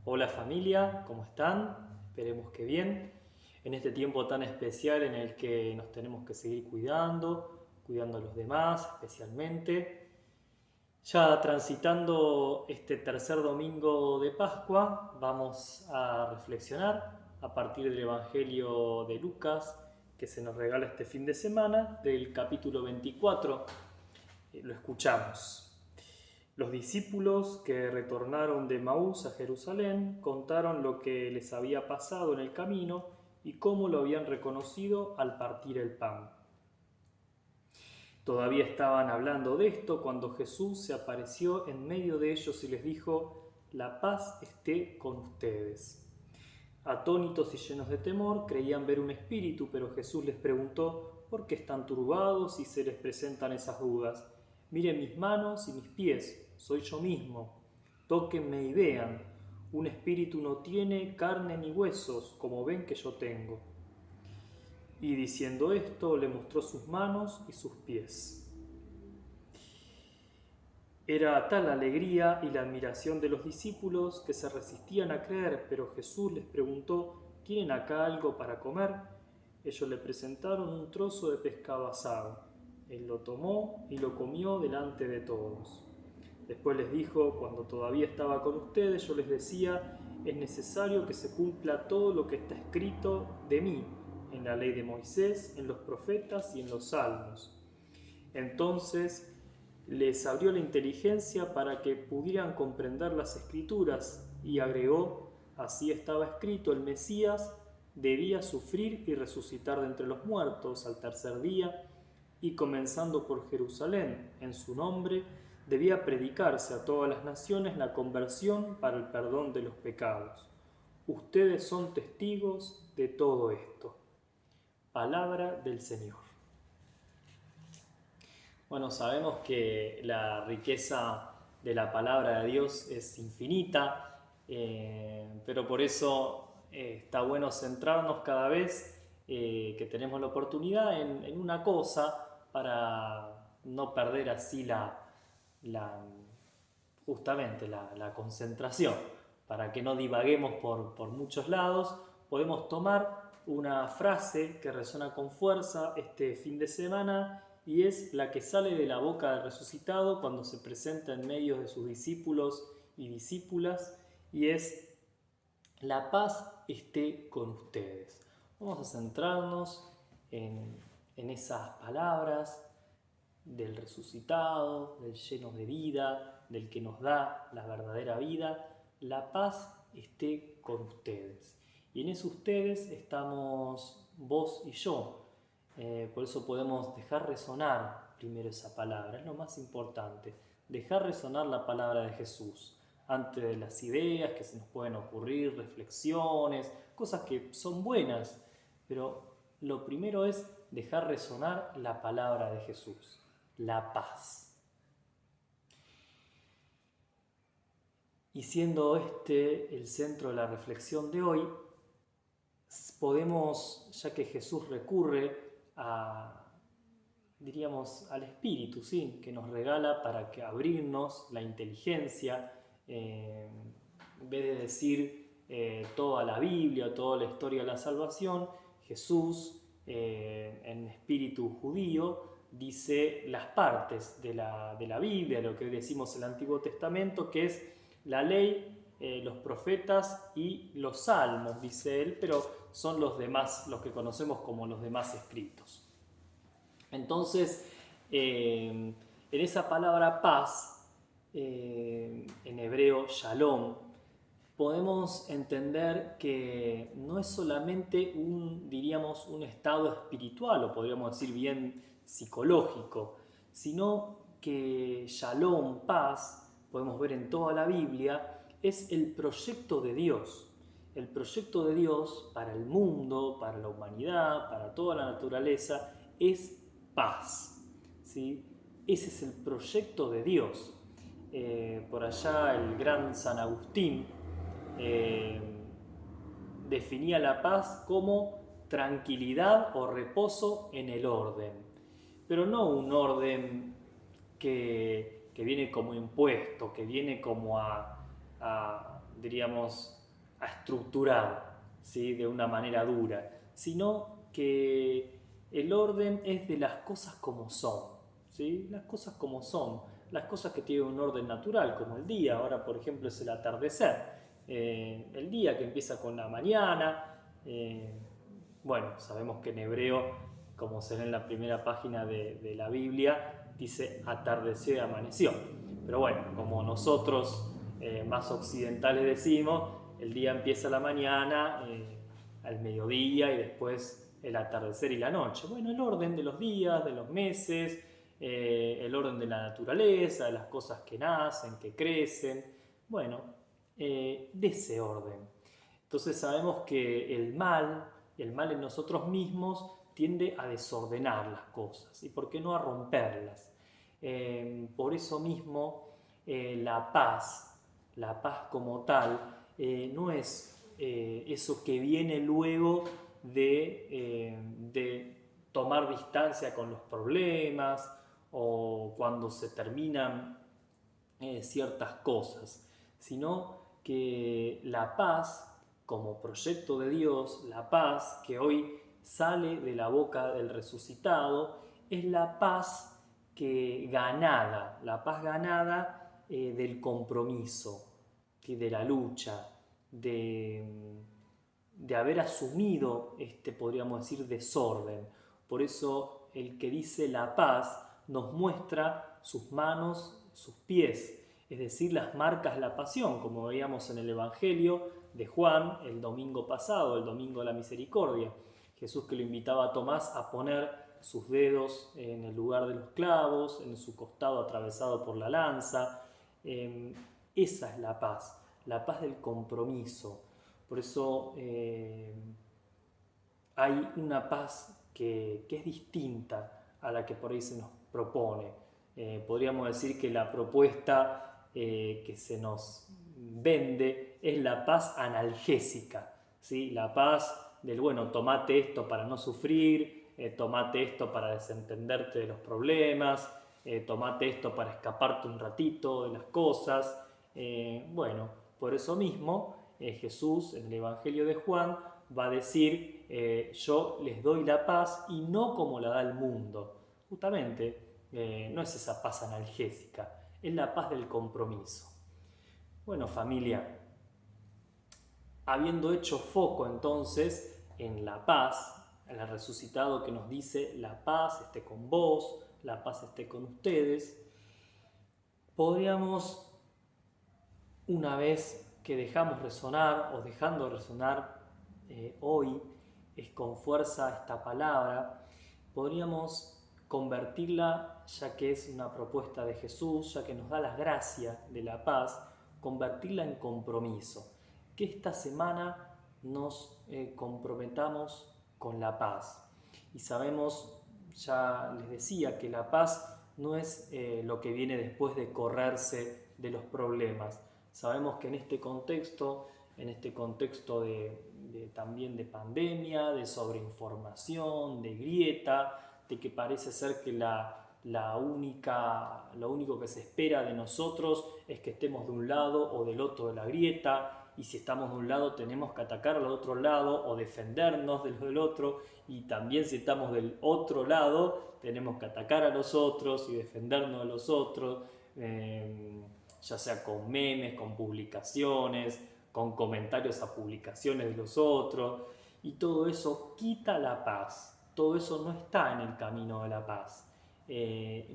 Hola familia, ¿cómo están? Esperemos que bien. En este tiempo tan especial en el que nos tenemos que seguir cuidando a los demás especialmente. Ya transitando este tercer domingo de Pascua, vamos a reflexionar a partir del Evangelio de Lucas que se nos regala este fin de semana, del capítulo 24. Lo escuchamos. Los discípulos que retornaron de Maús a Jerusalén contaron lo que les había pasado en el camino y cómo lo habían reconocido al partir el pan. Todavía estaban hablando de esto cuando Jesús se apareció en medio de ellos y les dijo: «La paz esté con ustedes». Atónitos y llenos de temor, creían ver un espíritu, pero Jesús les preguntó: «¿Por qué están turbados y se les presentan esas dudas? Miren mis manos y mis pies, soy yo mismo. Tóquenme y vean. Un espíritu no tiene carne ni huesos, como ven que yo tengo». Y diciendo esto, le mostró sus manos y sus pies. Era tal la alegría y la admiración de los discípulos que se resistían a creer, pero Jesús les preguntó: «¿Tienen acá algo para comer?». Ellos le presentaron un trozo de pescado asado. Él lo tomó y lo comió delante de todos. Después les dijo: «Cuando todavía estaba con ustedes, yo les decía: es necesario que se cumpla todo lo que está escrito de mí, en la ley de Moisés, en los profetas y en los salmos». Entonces les abrió la inteligencia para que pudieran comprender las escrituras y agregó: «Así estaba escrito, el Mesías debía sufrir y resucitar de entre los muertos al tercer día, y comenzando por Jerusalén, en su nombre, debía predicarse a todas las naciones la conversión para el perdón de los pecados. Ustedes son testigos de todo esto». Palabra del Señor. Bueno, sabemos que la riqueza de la palabra de Dios es infinita, pero por eso está bueno centrarnos cada vez que tenemos la oportunidad en una cosa para no perder así la- justamente la concentración, para que no divaguemos por muchos lados. Podemos tomar una frase que resuena con fuerza este fin de semana y es la que sale de la boca del resucitado cuando se presenta en medio de sus discípulos y discípulas, y es: «La paz esté con ustedes». Vamos a centrarnos en esas palabras del resucitado, del lleno de vida, del que nos da la verdadera vida. «La paz esté con ustedes». Y en eso ustedes estamos vos y yo. Por eso podemos dejar resonar primero esa palabra, es lo más importante. Dejar resonar la palabra de Jesús antes de las ideas que se nos pueden ocurrir, reflexiones, cosas que son buenas, pero lo primero es dejar resonar la palabra de Jesús, la paz. Y siendo este el centro de la reflexión de hoy, podemos, ya que Jesús recurre diríamos, al Espíritu, ¿sí?, que nos regala para que abrirnos la inteligencia, en vez de decir toda la Biblia, toda la historia de la salvación, Jesús, en espíritu judío, dice las partes de la Biblia, lo que hoy decimos el Antiguo Testamento, que es la ley, los profetas y los salmos, dice él, pero son los demás, los que conocemos como los demás escritos. Entonces, en esa palabra paz, en hebreo shalom, podemos entender que no es solamente diríamos, un estado espiritual, o podríamos decir bien psicológico, sino que shalom, paz, podemos ver en toda la Biblia, es el proyecto de Dios. El proyecto de Dios para el mundo, para la humanidad, para toda la naturaleza, es paz, ¿sí? Ese es el proyecto de Dios. Por allá el gran San Agustín eh, definía la paz como tranquilidad o reposo en el orden, pero no un orden que viene como impuesto, que viene como a diríamos, a estructurar, ¿sí? De una manera dura, sino que el orden es de las cosas como son, ¿sí? Las cosas como son, las cosas que tienen un orden natural, como el día. Ahora, por ejemplo, es el atardecer. El día que empieza con la mañana. Bueno, sabemos que en hebreo, como se ve en la primera página de la Biblia, dice atardeció y amaneció. Pero bueno, como nosotros más occidentales decimos, el día empieza a la mañana, al mediodía y después el atardecer y la noche. Bueno, el orden de los días, de los meses, el orden de la naturaleza, de las cosas que nacen, que crecen, bueno, de ese orden. Entonces sabemos que el mal en nosotros mismos tiende a desordenar las cosas y por qué no a romperlas. Por eso mismo la paz como tal, no es eso que viene luego de tomar distancia con los problemas o cuando se terminan ciertas cosas, sino que la paz como proyecto de Dios, la paz que hoy sale de la boca del resucitado, es la paz la paz ganada del compromiso, de la lucha, de haber asumido podríamos decir, desorden. Por eso el que dice la paz nos muestra sus manos, sus pies, es decir, las marcas de la pasión, como veíamos en el Evangelio de Juan el domingo pasado, el domingo de la misericordia. Jesús que lo invitaba a Tomás a poner sus dedos en el lugar de los clavos, en su costado atravesado por la lanza. Esa es la paz del compromiso. Por eso hay una paz que es distinta a la que por ahí se nos propone. Podríamos decir que la propuesta que se nos vende es la paz analgésica, ¿sí? La paz del, bueno, tomate esto para no sufrir, tomate esto para desentenderte de los problemas, tomate esto para escaparte un ratito de las cosas. Bueno, por eso mismo Jesús en el Evangelio de Juan va a decir, yo les doy la paz y no como la da el mundo. Justamente, no es esa paz analgésica, es la paz del compromiso. Bueno, familia, habiendo hecho foco entonces en la paz, en el resucitado que nos dice la paz esté con vos, la paz esté con ustedes, podríamos, una vez que dejamos resonar o dejando resonar hoy es con fuerza esta palabra, podríamos convertirla, ya que es una propuesta de Jesús, ya que nos da la gracia de la paz, convertirla en compromiso. Que esta semana nos comprometamos con la paz. Y sabemos, ya les decía, que la paz no es lo que viene después de correrse de los problemas. Sabemos que en este contexto también de pandemia, de sobreinformación, de grieta, de que parece ser que lo único que se espera de nosotros es que estemos de un lado o del otro de la grieta, y si estamos de un lado tenemos que atacar al otro lado o defendernos de los del otro, y también si estamos del otro lado tenemos que atacar a los otros y defendernos de los otros, ya sea con memes, con publicaciones, con comentarios a publicaciones de los otros, y todo eso quita la paz, todo eso no está en el camino de la paz.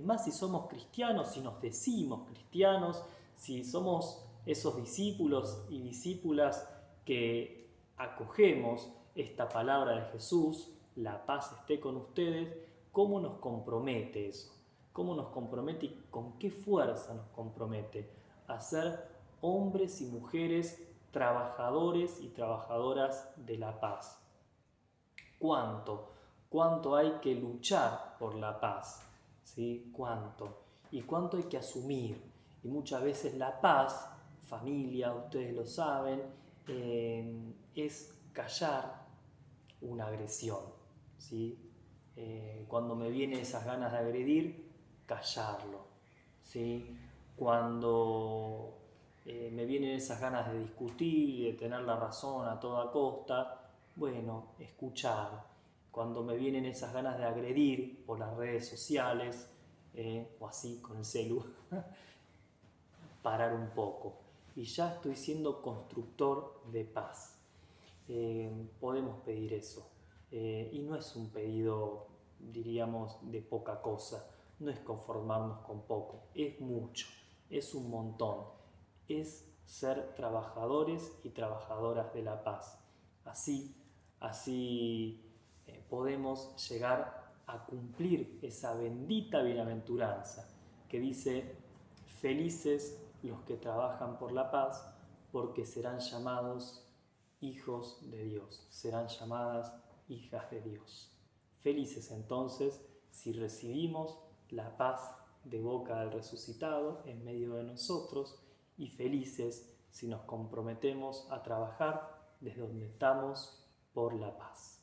Más si somos cristianos, si nos decimos cristianos, si somos esos discípulos y discípulas que acogemos esta palabra de Jesús, la paz esté con ustedes, ¿cómo nos compromete eso? ¿Cómo nos compromete y con qué fuerza nos compromete a ser hombres y mujeres trabajadores y trabajadoras de la paz? ¿Cuánto hay que luchar por la paz? ¿Sí? ¿Cuánto? ¿Y cuánto hay que asumir? Y muchas veces la paz, familia, ustedes lo saben, es callar una agresión, ¿sí? Cuando me vienen esas ganas de agredir, callarlo, ¿sí? Cuando me vienen esas ganas de discutir, de tener la razón a toda costa, bueno, escuchar. Cuando me vienen esas ganas de agredir por las redes sociales, o así con el celu, parar un poco. Y ya estoy siendo constructor de paz. Podemos pedir eso. Y no es un pedido, diríamos, de poca cosa. No es conformarnos con poco, es mucho, es un montón. Es ser trabajadores y trabajadoras de la paz. Así podemos llegar a cumplir esa bendita bienaventuranza que dice: felices los que trabajan por la paz, porque serán llamados hijos de Dios, serán llamadas hijas de Dios. Felices entonces si recibimos la paz de boca del resucitado en medio de nosotros, y felices si nos comprometemos a trabajar desde donde estamos por la paz.